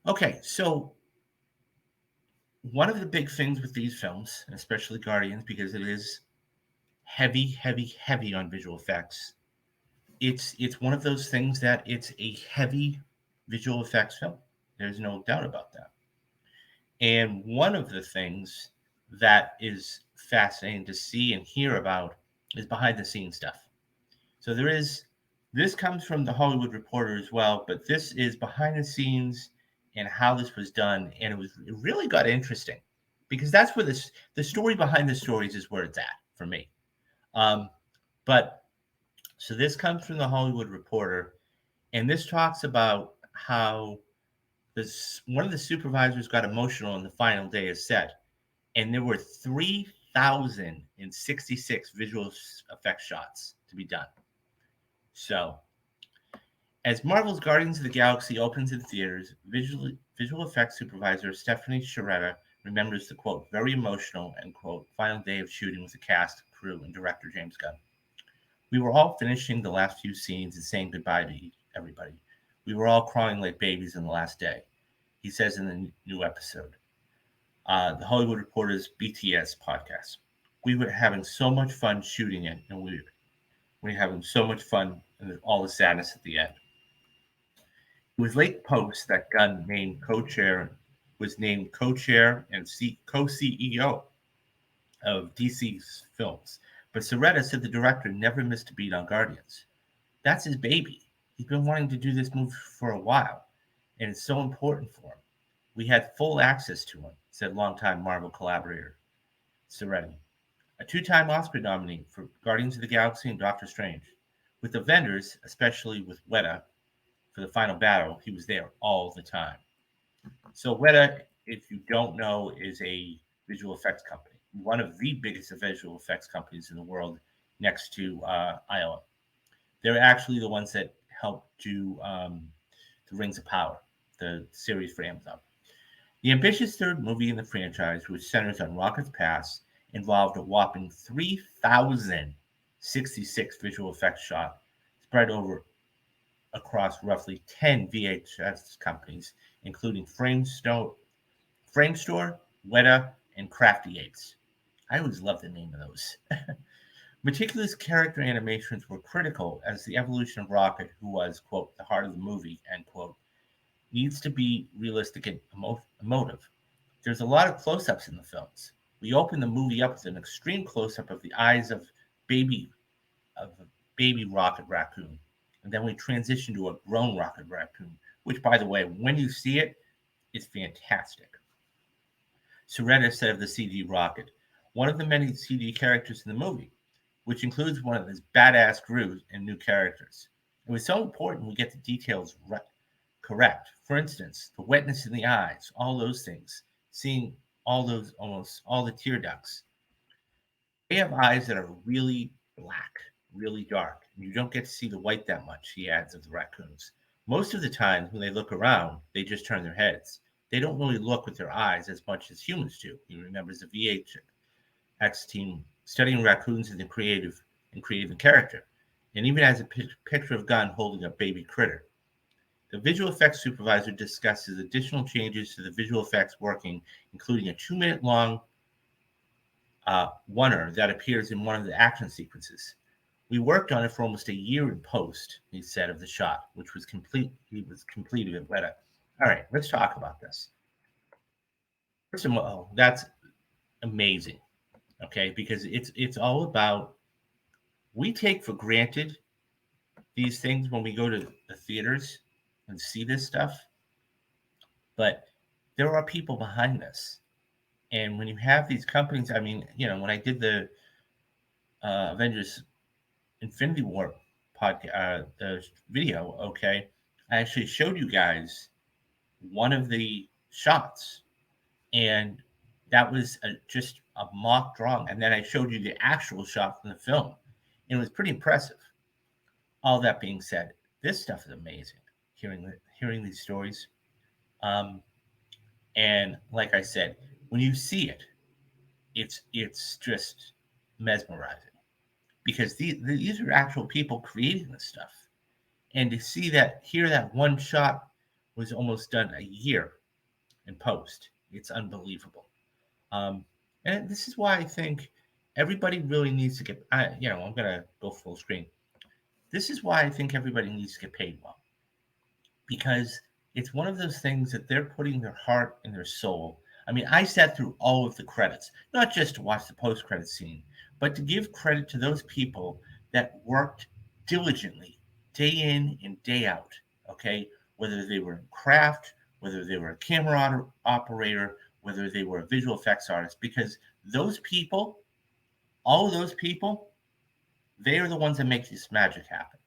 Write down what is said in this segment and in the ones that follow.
Okay, so one of the big things with these films, especially Guardians, because it is heavy, heavy, heavy on visual effects. It's one of those things that it's a heavy visual effects film. There's no doubt about that. And one of the things that is fascinating to see and hear about is behind the scenes stuff. So this comes from the Hollywood Reporter as well, but this is behind the scenes and how this was done, and it really got interesting because that's where the story behind the stories is where it's at for me. Um, but so this comes from the Hollywood Reporter, and this talks about how this one of the supervisors got emotional on the final day of set, and there were 3,066 visual effects shots to be done. So as Marvel's Guardians of the Galaxy opens in theaters, visual effects supervisor Stephanie Sciarretta remembers the quote, very emotional, end quote, final day of shooting with the cast, crew, and director James Gunn. We were all finishing the last few scenes and saying goodbye to everybody. We were all crying like babies in the last day, he says in the new episode. The Hollywood Reporter's BTS podcast. We were having so much fun shooting it, and we were having so much fun and all the sadness at the end. It was late post that Gunn named co-chair was named co-chair and co-CEO of DC's films, but Soretta said the director never missed a beat on Guardians. That's his baby. He's been wanting to do this movie for a while, and it's so important for him. We had full access to him, said longtime Marvel collaborator Soretta, a two-time Oscar nominee for Guardians of the Galaxy and Doctor Strange. With the vendors, especially with Weta, for the final battle, he was there all the time. So Weta, if you don't know, is a visual effects company, one of the biggest visual effects companies in the world, next to Iowa. They're actually the ones that helped do the Rings of Power, the series for Amazon. The ambitious third movie in the franchise, which centers on Rocket's past, involved a whopping 3,066 visual effects shots spread over across roughly 10 VHS companies, including Framestore, Weta, and Crafty Apes. I always love the name of those. Meticulous character animations were critical as the evolution of Rocket, who was, quote, the heart of the movie, end quote, needs to be realistic and emotive. There's a lot of close-ups in the films. We open the movie up with an extreme close-up of the eyes baby of a baby Rocket Raccoon, and then we transition to a grown Rocket Raccoon, which, by the way, when you see it, it's fantastic. Soretta said of the CG Rocket, one of the many CG characters in the movie, which includes one of his badass crews and new characters. It was so important we get the details correct. For instance, the wetness in the eyes, all those things, seeing all those, almost all the tear ducts. They have eyes that are really black, really dark, and you don't get to see the white that much, he adds, of the raccoons. Most of the time, when they look around, they just turn their heads. They don't really look with their eyes as much as humans do. He remembers the VFX team studying raccoons in creative character, and even has a picture of Gunn holding a baby critter. The visual effects supervisor discusses additional changes to the visual effects working, including a 2-minute long oneer that appears in one of the action sequences. We worked on it for almost a year in post, he said of the shot, which was completed at Weta. All right, let's talk about this. First of all, that's amazing, okay? Because it's all about, we take for granted these things when we go to the theaters and see this stuff, but there are people behind this. And when you have these companies, I mean, when I did the Avengers Infinity War podcast, the video, okay, I actually showed you guys one of the shots, and that was just a mock drawing. And then I showed you the actual shot from the film, and it was pretty impressive. All that being said, this stuff is amazing. Hearing these stories, and like I said, when you see it, it's just mesmerizing because these are actual people creating this stuff, and to see that, hear that one shot was almost done a year in post. It's unbelievable. Um, and this is why I think everybody really needs to get. I'm gonna go full screen. This is why I think everybody needs to get paid well, because it's one of those things that they're putting their heart and their soul. I mean, I sat through all of the credits, not just to watch the post credit scene, but to give credit to those people that worked diligently day in and day out. Okay, whether they were in craft, whether they were a camera operator, whether they were a visual effects artist, because those people, all of those people, they are the ones that make this magic happen.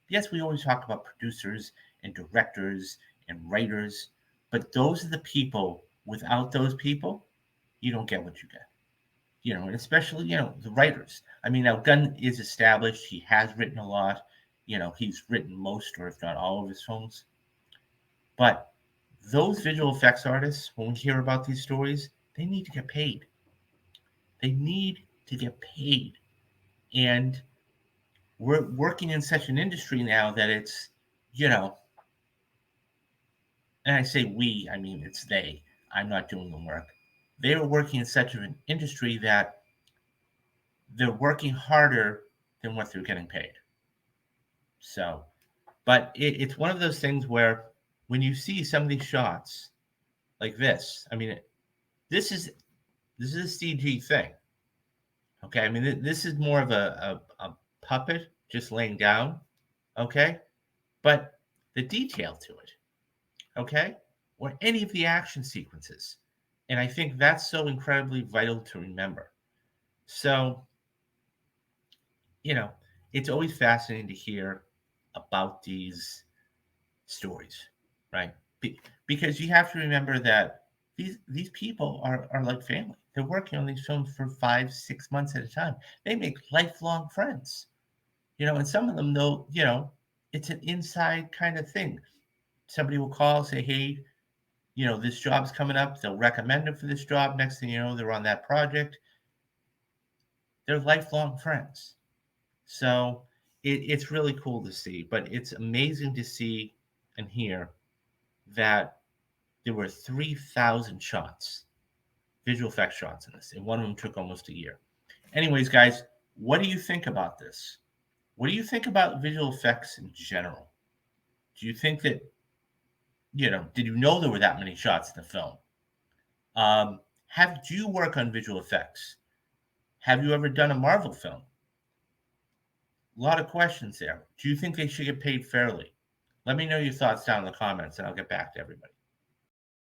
Yes, we always talk about producers and directors and writers, but those are the people. Without those people, you don't get what you get. And especially, the writers. I mean, now Gunn is established. He has written a lot. He's written most or if not all of his films. But those visual effects artists, when we hear about these stories, they need to get paid. They need to get paid. And we're working in such an industry now that it's, you know, and I say we, I mean it's they. I'm not doing the work. They are working in such an industry that they're working harder than what they're getting paid. So, but it's one of those things where when you see some of these shots like this, I mean, this is this is a CG thing. Okay, I mean this is more of a puppet just laying down. Okay, but the detail to it, okay, or any of the action sequences, and I think that's so incredibly vital to remember. So, you know, it's always fascinating to hear about these stories, right? Because you have to remember that these people are like family. They're working on these films for 5, 6 months at a time. They make lifelong friends, and some of them know, it's an inside kind of thing. Somebody will call, say, hey, this job's coming up. They'll recommend them for this job. Next thing you know, they're on that project. They're lifelong friends. So it's really cool to see, but it's amazing to see and hear that there were 3,000 shots, visual effects shots in this, and one of them took almost a year. Anyways, guys, what do you think about this? What do you think about visual effects in general? Do you think that, did you know there were that many shots in the film? Have you work on visual effects? Have you ever done a Marvel film? A lot of questions there. Do you think they should get paid fairly? Let me know your thoughts down in the comments and I'll get back to everybody.